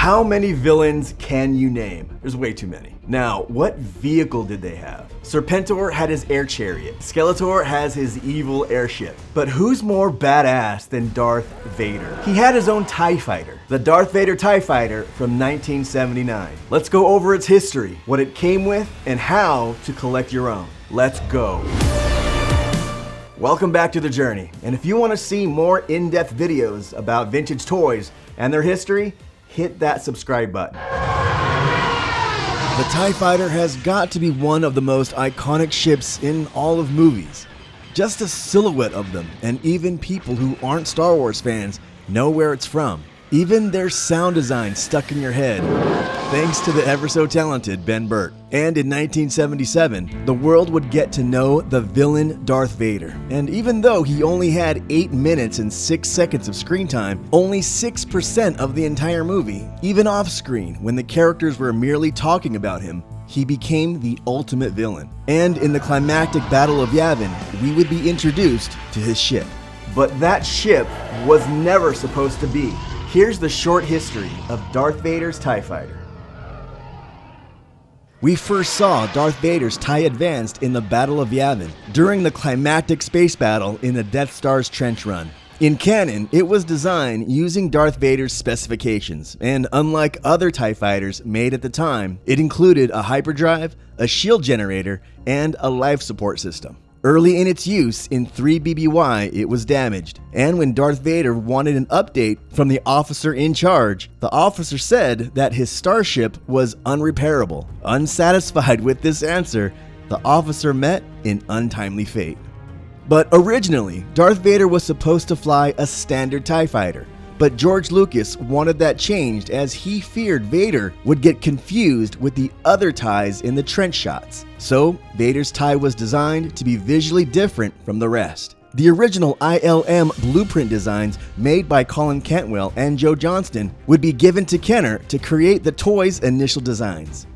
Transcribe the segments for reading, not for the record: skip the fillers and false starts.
How many villains can you name? There's way too many. Now, what vehicle did they have? Serpentor had his air chariot. Skeletor has his evil airship. But who's more badass than Darth Vader? He had his own TIE fighter, the Darth Vader TIE fighter from 1979. Let's go over its history, what it came with, and how to collect your own. Let's go. Welcome back to The Journey, and if you want to see more in-depth videos about vintage toys and their history, hit that subscribe button. The TIE Fighter has got to be one of the most iconic ships in all of movies. Just a silhouette of them, and even people who aren't Star Wars fans know where it's from. Even their sound design stuck in your head, thanks to the ever so talented Ben Burtt. And in 1977, the world would get to know the villain Darth Vader. And even though he only had 8 minutes and 6 seconds of screen time, only 6% of the entire movie, even off screen when the characters were merely talking about him, he became the ultimate villain. And in the climactic Battle of Yavin, we would be introduced to his ship. But that ship was never supposed to be. Here's the short history of Darth Vader's TIE Fighter. We first saw Darth Vader's TIE Advanced in the Battle of Yavin, during the climactic space battle in the Death Star's trench run. In canon, it was designed using Darth Vader's specifications, and unlike other TIE Fighters made at the time, it included a hyperdrive, a shield generator, and a life support system. Early in its use in 3BBY, it was damaged, and when Darth Vader wanted an update from the officer in charge, the officer said that his starship was unrepairable. Unsatisfied with this answer, the officer met an untimely fate. But originally, Darth Vader was supposed to fly a standard TIE Fighter, but George Lucas wanted that changed as he feared Vader would get confused with the other TIEs in the trench shots. So, Vader's TIE was designed to be visually different from the rest. The original ILM blueprint designs made by Colin Cantwell and Joe Johnston would be given to Kenner to create the toy's initial designs.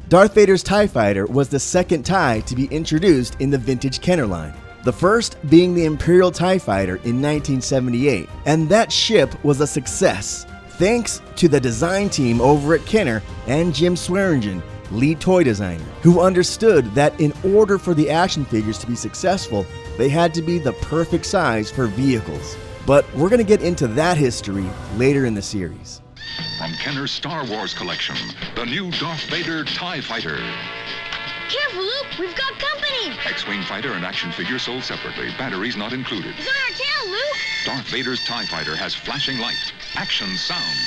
Darth Vader's TIE Fighter was the second TIE to be introduced in the vintage Kenner line. The first being the Imperial TIE Fighter in 1978, and that ship was a success thanks to the design team over at Kenner and Jim Swearingen, lead toy designer, who understood that in order for the action figures to be successful, they had to be the perfect size for vehicles. But we're going to get into that history later in the series. From Kenner's Star Wars collection, the new Darth Vader TIE Fighter. Careful, Luke! We've got company! X-Wing fighter and action figure sold separately. Batteries not included. He's on our tail, Luke! Darth Vader's TIE Fighter has flashing light, action sound.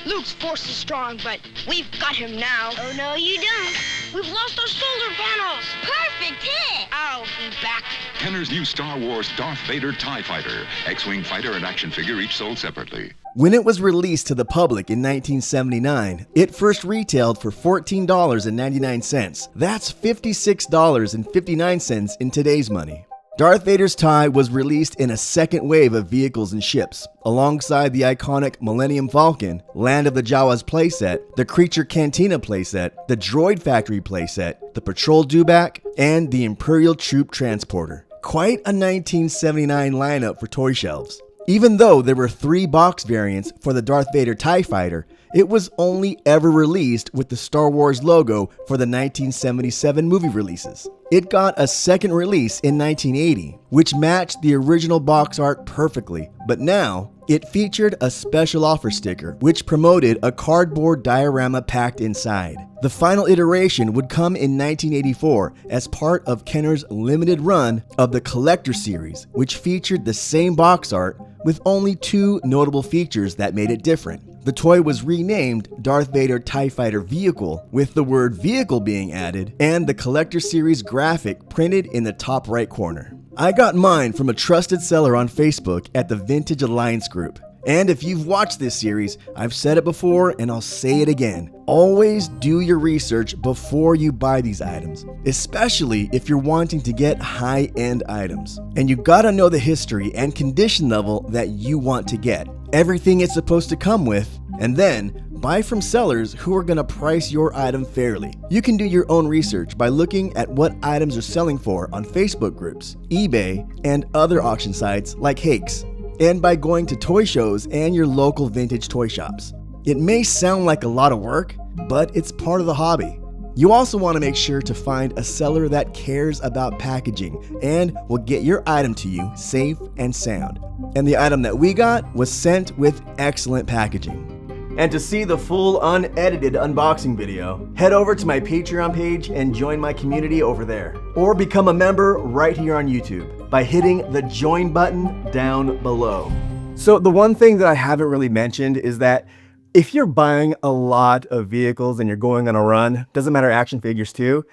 Luke's force is strong, but we've got him now. Oh, no, you don't. We've lost our solar panels. Perfect hit! I'll be back. Kenner's new Star Wars Darth Vader TIE Fighter. X-Wing fighter and action figure each sold separately. When it was released to the public in 1979, it first retailed for $14.99. That's $56.59 in today's money. Darth Vader's TIE was released in a second wave of vehicles and ships, alongside the iconic Millennium Falcon, Land of the Jawas playset, the Creature Cantina playset, the Droid Factory playset, the Patrol Dewback, and the Imperial Troop Transporter. Quite a 1979 lineup for toy shelves. Even though there were 3 box variants for the Darth Vader TIE Fighter, it was only ever released with the Star Wars logo for the 1977 movie releases. It got a second release in 1980, which matched the original box art perfectly, but now it featured a special offer sticker, which promoted a cardboard diorama packed inside. The final iteration would come in 1984 as part of Kenner's limited run of the Collector series, which featured the same box art with only 2 notable features that made it different. The toy was renamed Darth Vader TIE Fighter Vehicle, with the word vehicle being added, and the Collector series graphic printed in the top right corner. I got mine from a trusted seller on Facebook at the Vintage Alliance group. And if you've watched this series, I've said it before and I'll say it again. Always do your research before you buy these items, especially if you're wanting to get high-end items. And you gotta know the history and condition level that you want to get, everything it's supposed to come with, and then buy from sellers who are gonna price your item fairly. You can do your own research by looking at what items are selling for on Facebook groups, eBay, and other auction sites like Hakes, and by going to toy shows and your local vintage toy shops. It may sound like a lot of work, but it's part of the hobby. You also want to make sure to find a seller that cares about packaging and will get your item to you safe and sound. And the item that we got was sent with excellent packaging. And to see the full unedited unboxing video, head over to my Patreon page and join my community over there. Or become a member right here on YouTube by hitting the join button down below. So the one thing that I haven't really mentioned is that if you're buying a lot of vehicles and you're going on a run, doesn't matter, action figures too,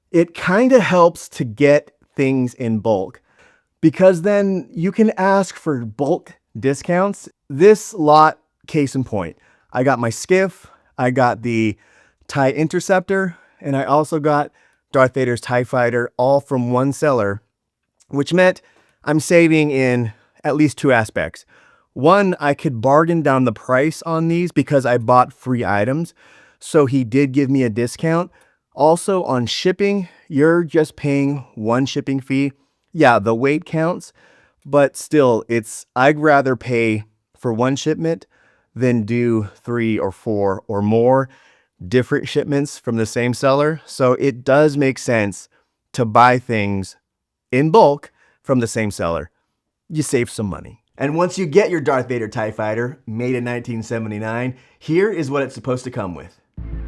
it kind of helps to get things in bulk, because then you can ask for bulk discounts. This lot, case in point, I got my skiff, I got the TIE Interceptor, and I also got Darth Vader's TIE Fighter, all from one seller, which meant I'm saving in at least two aspects. One, I could bargain down the price on these because I bought free items, so he did give me a discount. Also, on shipping, you're just paying one shipping fee. Yeah, the weight counts, but still, I'd rather pay for one shipment than do 3 or 4 or more different shipments from the same seller. So it does make sense to buy things in bulk from the same seller. You save some money. And once you get your Darth Vader TIE Fighter, made in 1979, here is what it's supposed to come with.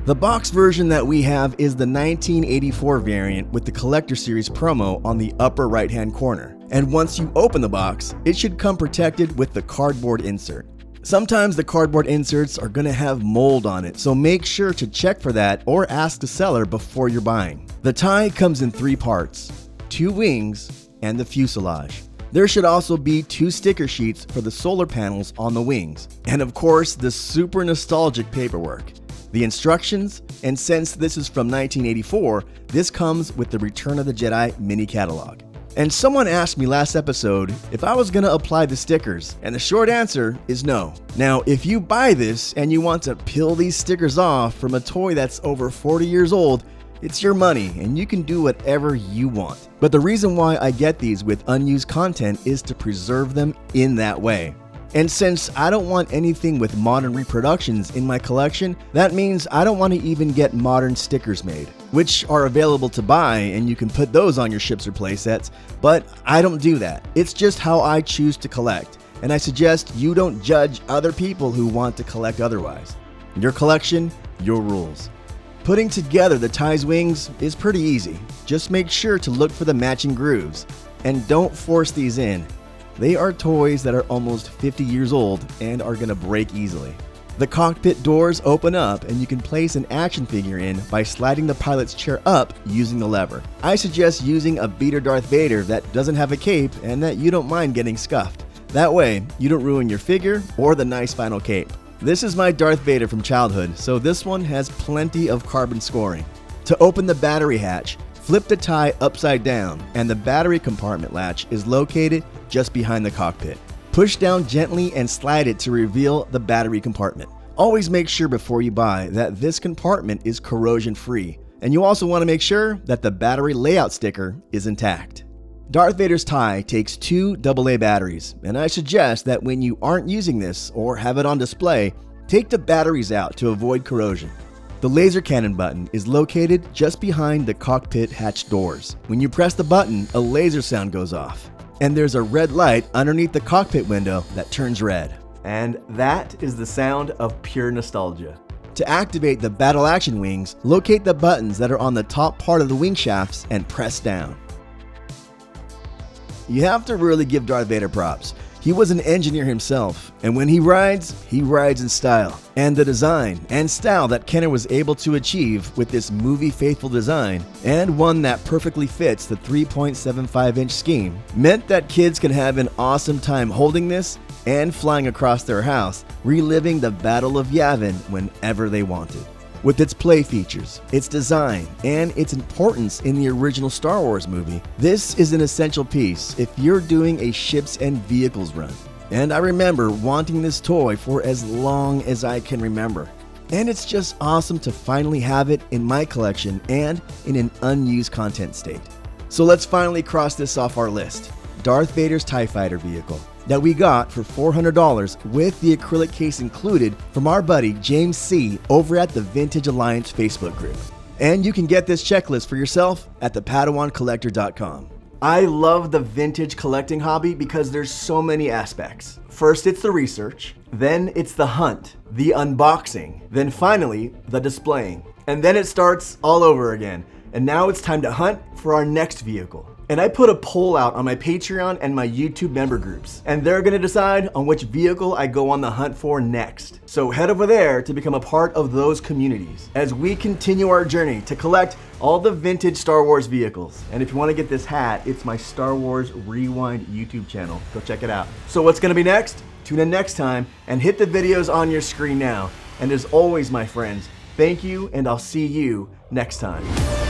The box version that we have is the 1984 variant with the Collector Series promo on the upper right-hand corner. And once you open the box, it should come protected with the cardboard insert. Sometimes the cardboard inserts are going to have mold on it, so make sure to check for that or ask the seller before you're buying. The TIE comes in 3 parts, 2 wings and the fuselage. There should also be 2 sticker sheets for the solar panels on the wings, and of course the super nostalgic paperwork, the instructions, and since this is from 1984, this comes with the Return of the Jedi mini catalog. And someone asked me last episode if I was going to apply the stickers, and the short answer is no. Now, if you buy this and you want to peel these stickers off from a toy that's over 40 years old, it's your money and you can do whatever you want. But the reason why I get these with unused content is to preserve them in that way. And since I don't want anything with modern reproductions in my collection, that means I don't want to even get modern stickers made, which are available to buy and you can put those on your ships or playsets, but I don't do that. It's just how I choose to collect, and I suggest you don't judge other people who want to collect otherwise. Your collection, your rules. Putting together the TIE's wings is pretty easy. Just make sure to look for the matching grooves, and don't force these in. They are toys that are almost 50 years old and are going to break easily. The cockpit doors open up and you can place an action figure in by sliding the pilot's chair up using the lever. I suggest using a beater Darth Vader that doesn't have a cape and that you don't mind getting scuffed. That way, you don't ruin your figure or the nice final cape. This is my Darth Vader from childhood, so this one has plenty of carbon scoring. To open the battery hatch, flip the TIE upside down and the battery compartment latch is located just behind the cockpit. Push down gently and slide it to reveal the battery compartment. Always make sure before you buy that this compartment is corrosion free, and you also want to make sure that the battery layout sticker is intact. Darth Vader's TIE takes 2 AA batteries, and I suggest that when you aren't using this or have it on display, take the batteries out to avoid corrosion. The laser cannon button is located just behind the cockpit hatch doors. When you press the button, a laser sound goes off, and there's a red light underneath the cockpit window that turns red. And that is the sound of pure nostalgia. To activate the battle action wings, locate the buttons that are on the top part of the wing shafts and press down. You have to really give Darth Vader props. He was an engineer himself, and when he rides in style. And the design and style that Kenner was able to achieve with this movie-faithful design, and one that perfectly fits the 3.75-inch scheme, meant that kids can have an awesome time holding this and flying across their house, reliving the Battle of Yavin whenever they wanted. With its play features, its design, and its importance in the original Star Wars movie, this is an essential piece if you're doing a ships and vehicles run. And I remember wanting this toy for as long as I can remember. And it's just awesome to finally have it in my collection and in an unused content state. So let's finally cross this off our list. Darth Vader's TIE Fighter vehicle. that we got for $400 with the acrylic case included from our buddy James C. over at the Vintage Alliance Facebook group. And you can get this checklist for yourself at thepadawancollector.com. I love the vintage collecting hobby because there's so many aspects. First, it's the research, then it's the hunt, the unboxing, then finally, the displaying. And then it starts all over again. And now it's time to hunt for our next vehicle. And I put a poll out on my Patreon and my YouTube member groups, and they're gonna decide on which vehicle I go on the hunt for next. So head over there to become a part of those communities as we continue our journey to collect all the vintage Star Wars vehicles. And if you wanna get this hat, it's my Star Wars Rewind YouTube channel. Go check it out. So what's gonna be next? Tune in next time and hit the videos on your screen now. And as always, my friends, thank you, and I'll see you next time.